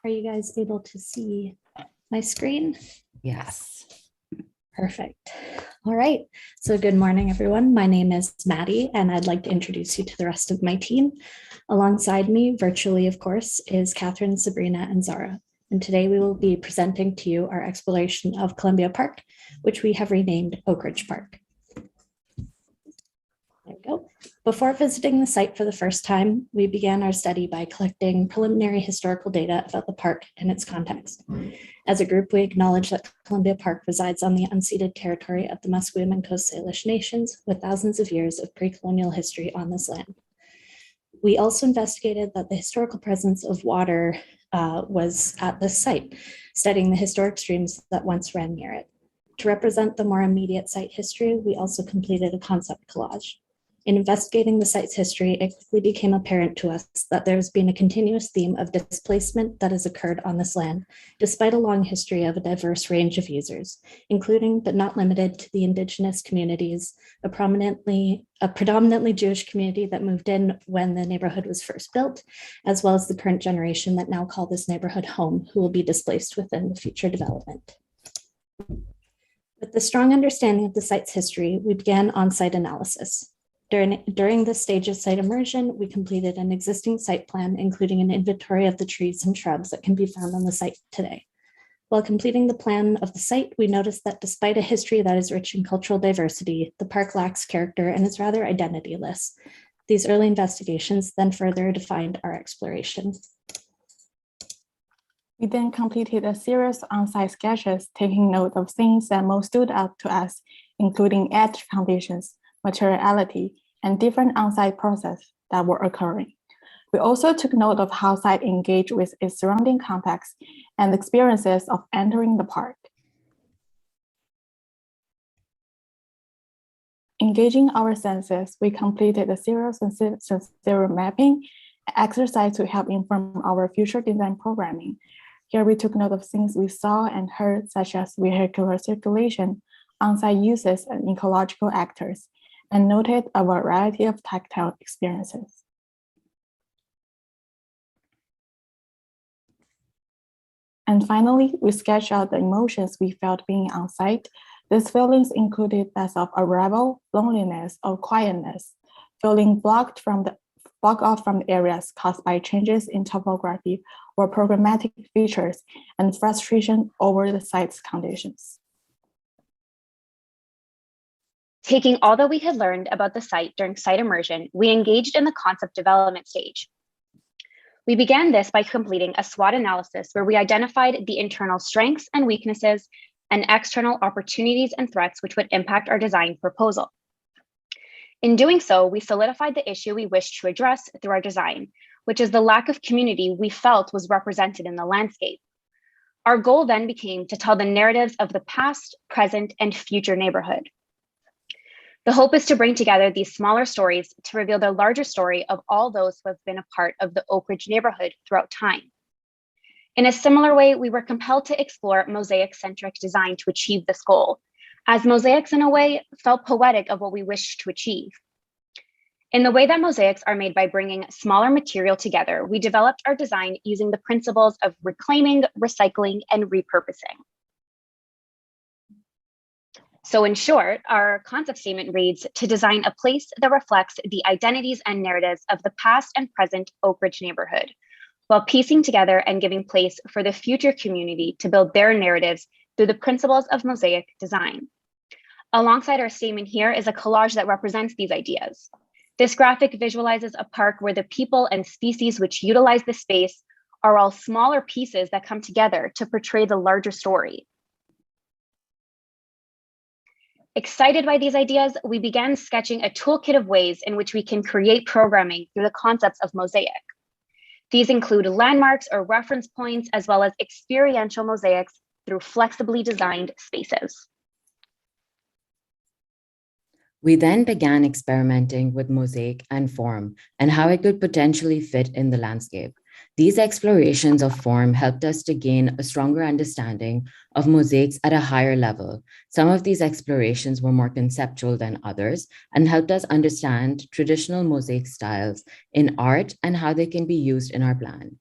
Are you guys able to see my screen? Yes. Perfect. All right. So good morning, everyone. My name is Maddie, and I'd like to introduce you to the rest of my team. Alongside me, virtually, of course, is Katharine, Sabrina, and Zahra. And today we will be presenting to you our exploration of Columbia Park, which we have renamed Oak Ridge Park. There we go. Before visiting the site for the first time, we began our study by collecting preliminary historical data about the park and its context. As a group, we acknowledge that Columbia Park resides on the unceded territory of the Musqueam and Coast Salish nations with thousands of years of pre-colonial history on this land. We also investigated that the historical presence of water was at this site, studying the historic streams that once ran near it. To represent the more immediate site history, we also completed a concept collage. In investigating the site's history, it quickly became apparent to us that there's been a continuous theme of displacement that has occurred on this land, despite a long history of a diverse range of users, including but not limited to the indigenous communities, a predominantly Jewish community that moved in when the neighborhood was first built, as well as the current generation that now call this neighborhood home, who will be displaced within the future development. With the strong understanding of the site's history, we began on-site analysis. During this stage of site immersion, we completed an existing site plan, including an inventory of the trees and shrubs that can be found on the site today. While completing the plan of the site, we noticed that despite a history that is rich in cultural diversity, the park lacks character and is rather identityless. These early investigations then further defined our exploration. We then completed a series of on-site sketches, taking note of things that most stood out to us, including edge conditions, materiality, and different on-site processes that were occurring. We also took note of how site engaged with its surrounding context and experiences of entering the park. Engaging our senses, we completed a series of sensorial mapping exercise to help inform our future design programming. Here we took note of things we saw and heard, such as vehicular circulation, on-site uses, and ecological actors, and noted a variety of tactile experiences. And finally, we sketched out the emotions we felt being on site. These feelings included that of arrival, loneliness, or quietness, feeling blocked off from the areas caused by changes in topography or programmatic features, and frustration over the site's conditions. Taking all that we had learned about the site during site immersion, we engaged in the concept development stage. We began this by completing a SWOT analysis where we identified the internal strengths and weaknesses and external opportunities and threats which would impact our design proposal. In doing so, we solidified the issue we wished to address through our design, which is the lack of community we felt was represented in the landscape. Our goal then became to tell the narratives of the past, present, and future neighborhood. The hope is to bring together these smaller stories to reveal the larger story of all those who have been a part of the Oak Ridge neighborhood throughout time. In a similar way, we were compelled to explore mosaic-centric design to achieve this goal, as mosaics in a way felt poetic of what we wished to achieve. In the way that mosaics are made by bringing smaller material together, we developed our design using the principles of reclaiming, recycling, and repurposing. So in short, our concept statement reads, to design a place that reflects the identities and narratives of the past and present Oak Ridge neighborhood, while piecing together and giving place for the future community to build their narratives through the principles of mosaic design. Alongside our statement here is a collage that represents these ideas. This graphic visualizes a park where the people and species which utilize the space are all smaller pieces that come together to portray the larger story. Excited by these ideas, we began sketching a toolkit of ways in which we can create programming through the concepts of mosaic. These include landmarks or reference points, as well as experiential mosaics through flexibly designed spaces. We then began experimenting with mosaic and form and how it could potentially fit in the landscape. These explorations of form helped us to gain a stronger understanding of mosaics at a higher level. Some of these explorations were more conceptual than others and helped us understand traditional mosaic styles in art and how they can be used in our plan.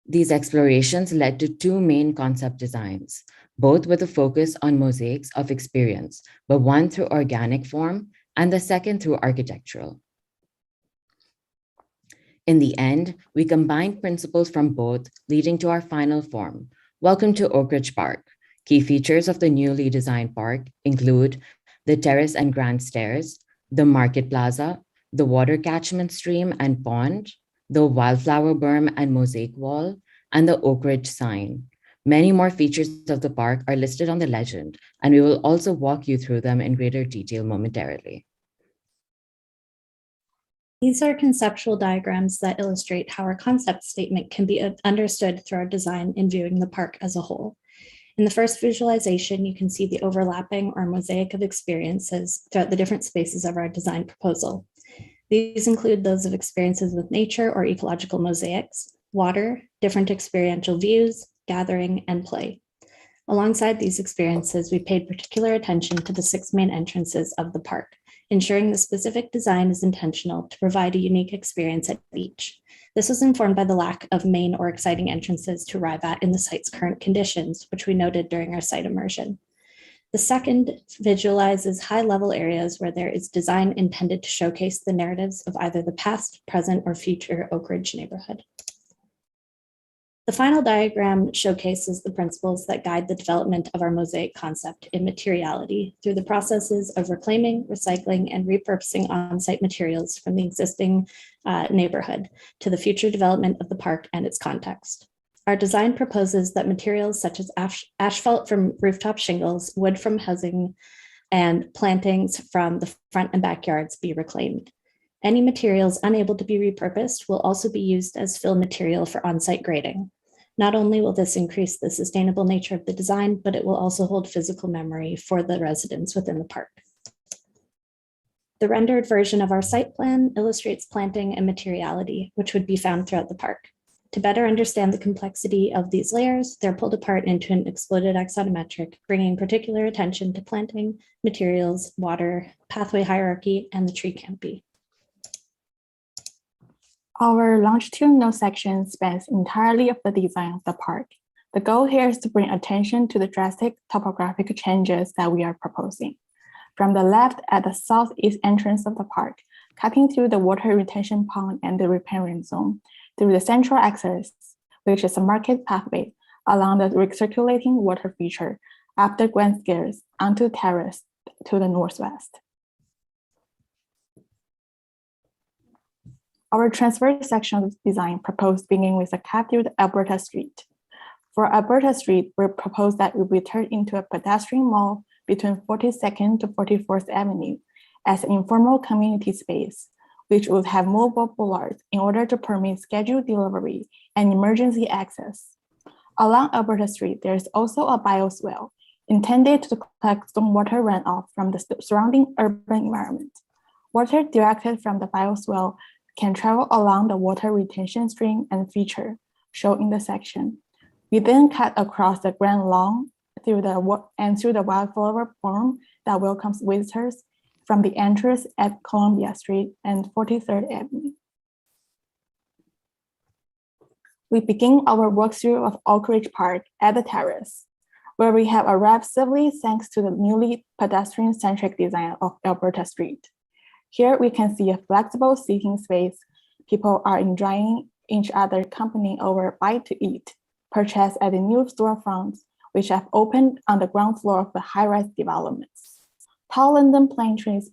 These explorations led to two main concept designs, both with a focus on mosaics of experience, but one through organic form and the second through architectural. In the end, we combined principles from both, leading to our final form. Welcome to Oak Ridge Park. Key features of the newly designed park include the terrace and grand stairs, the market plaza, the water catchment stream and pond, the wildflower berm and mosaic wall, and the Oak Ridge sign. Many more features of the park are listed on the legend, and we will also walk you through them in greater detail momentarily. These are conceptual diagrams that illustrate how our concept statement can be understood through our design in viewing the park as a whole. In the first visualization, you can see the overlapping or mosaic of experiences throughout the different spaces of our design proposal. These include those of experiences with nature or ecological mosaics, water, different experiential views, gathering, and play. Alongside these experiences, we paid particular attention to the 6 main entrances of the park, ensuring the specific design is intentional to provide a unique experience at each. This was informed by the lack of main or exciting entrances to arrive at in the site's current conditions, which we noted during our site immersion. The second visualizes high-level areas where there is design intended to showcase the narratives of either the past, present, or future Oak Ridge neighborhood. The final diagram showcases the principles that guide the development of our mosaic concept in materiality through the processes of reclaiming, recycling, and repurposing on-site materials from the existing neighborhood to the future development of the park and its context. Our design proposes that materials such as asphalt from rooftop shingles, wood from housing, and plantings from the front and backyards be reclaimed. Any materials unable to be repurposed will also be used as fill material for on-site grading. Not only will this increase the sustainable nature of the design, but it will also hold physical memory for the residents within the park. The rendered version of our site plan illustrates planting and materiality, which would be found throughout the park. To better understand the complexity of these layers, they're pulled apart into an exploded axonometric, bringing particular attention to planting, materials, water, pathway hierarchy, and the tree canopy. Our longitudinal section spans entirely of the design of the park. The goal here is to bring attention to the drastic topographic changes that we are proposing. From the left at the southeast entrance of the park, cutting through the water retention pond and the riparian zone, through the central access, which is a market pathway, along the recirculating water feature, up the grand stairs, onto the terrace to the northwest. Our transverse section of design proposed beginning with a cut through the Alberta Street. For Alberta Street, we propose that it will be turned into a pedestrian mall between 42nd to 44th Avenue as an informal community space, which would have mobile bollards in order to permit scheduled delivery and emergency access. Along Alberta Street, there is also a bioswale intended to collect stormwater runoff from the surrounding urban environment. Water directed from the bioswale can travel along the water retention stream and feature shown in the section. We then cut across the grand lawn through the wildflower farm that welcomes visitors from the entrance at Columbia Street and 43rd Avenue. We begin our walkthrough of Oak Ridge Park at the terrace, where we have arrived safely thanks to the newly pedestrian-centric design of Alberta Street. Here we can see a flexible seating space. People are enjoying each other's company over a bite to eat, purchased at the new storefronts, which have opened on the ground floor of the high-rise developments. Tall London plane trees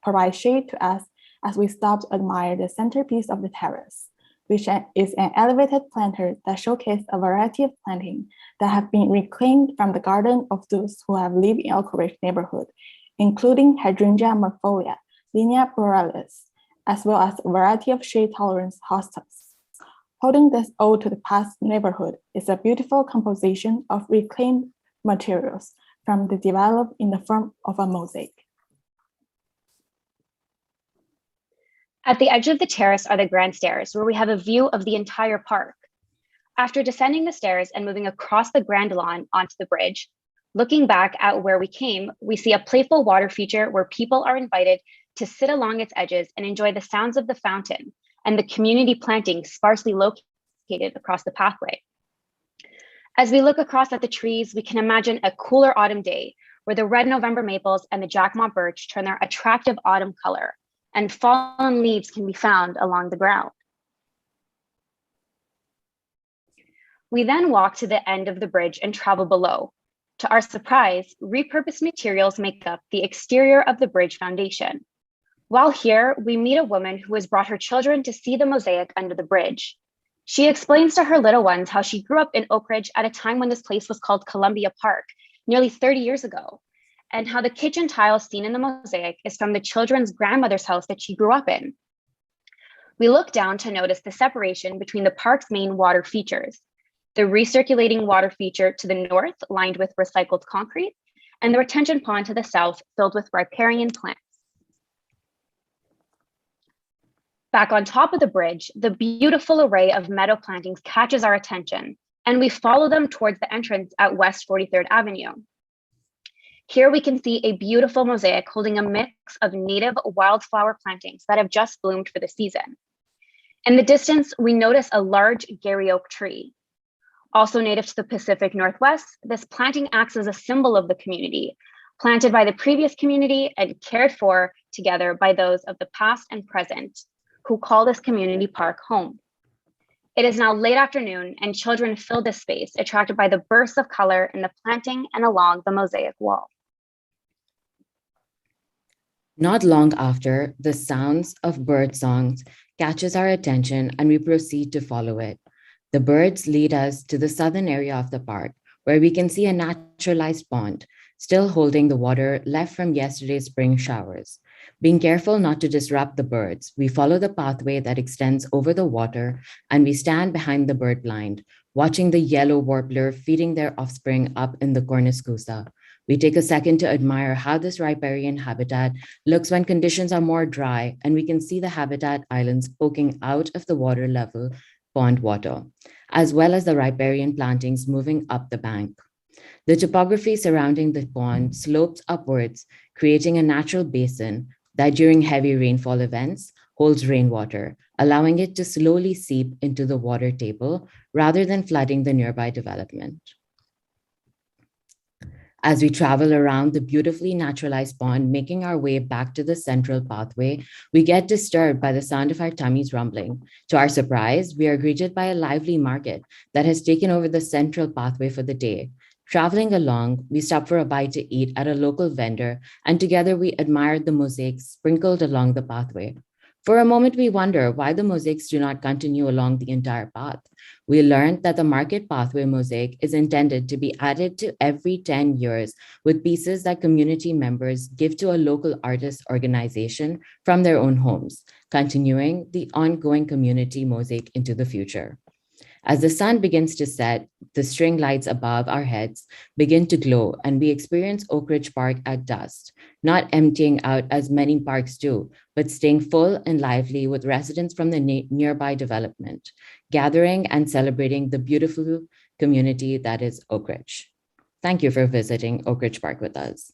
provide shade to us as we stop to admire the centerpiece of the terrace, which is an elevated planter that showcases a variety of plantings that have been reclaimed from the garden of those who have lived in Oak Ridge neighborhood, including Hydrangea morpholia, Linnea borealis, as well as a variety of shade-tolerant hostas. Holding this ode to the past neighborhood is a beautiful composition of reclaimed materials from the developed in the form of a mosaic. At the edge of the terrace are the grand stairs, where we have a view of the entire park. After descending the stairs and moving across the grand lawn onto the bridge, looking back at where we came, we see a playful water feature where people are invited to sit along its edges and enjoy the sounds of the fountain and the community planting sparsely located located across the pathway. As we look across at the trees, we can imagine a cooler autumn day where the red November maples and the jackmot birch turn their attractive autumn color, and fallen leaves can be found along the ground. We then walk to the end of the bridge and travel below. To our surprise, repurposed materials make up the exterior of the bridge foundation. While here, we meet a woman who has brought her children to see the mosaic under the bridge. She explains to her little ones how she grew up in Oak Ridge at a time when this place was called Columbia Park, nearly 30 years ago, and how the kitchen tile seen in the mosaic is from the children's grandmother's house that she grew up in. We look down to notice the separation between the park's main water features, the recirculating water feature to the north lined with recycled concrete, and the retention pond to the south filled with riparian plants. Back on top of the bridge, the beautiful array of meadow plantings catches our attention, and we follow them towards the entrance at West 43rd Avenue. Here we can see a beautiful mosaic holding a mix of native wildflower plantings that have just bloomed for the season. In the distance, we notice a large Gary oak tree. Also native to the Pacific Northwest, this planting acts as a symbol of the community, planted by the previous community and cared for together by those of the past and present, who call this community park home. It is now late afternoon and children fill this space, attracted by the bursts of color in the planting and along the mosaic wall. Not long after, the sounds of bird songs catches our attention and we proceed to follow it. The birds lead us to the southern area of the park, where we can see a naturalized pond, still holding the water left from yesterday's spring showers. Being careful not to disrupt the birds, we follow the pathway that extends over the water and we stand behind the bird blind, watching the yellow warbler feeding their offspring up in the cornuscusa. We take a second to admire how this riparian habitat looks when conditions are more dry and we can see the habitat islands poking out of the water level pond water, as well as the riparian plantings moving up the bank. The topography surrounding the pond slopes upwards, creating a natural basin that during heavy rainfall events holds rainwater, allowing it to slowly seep into the water table rather than flooding the nearby development. As we travel around the beautifully naturalized pond, making our way back to the central pathway, we get disturbed by the sound of our tummies rumbling. To our surprise, we are greeted by a lively market that has taken over the central pathway for the day. Traveling along, we stop for a bite to eat at a local vendor, and together we admired the mosaics sprinkled along the pathway. For a moment, we wonder why the mosaics do not continue along the entire path. We learned that the market pathway mosaic is intended to be added to every 10 years with pieces that community members give to a local artist organization from their own homes, continuing the ongoing community mosaic into the future. As the sun begins to set, the string lights above our heads begin to glow and we experience Oak Ridge Park at dusk, not emptying out as many parks do, but staying full and lively with residents from the nearby development, gathering and celebrating the beautiful community that is Oak Ridge. Thank you for visiting Oak Ridge Park with us.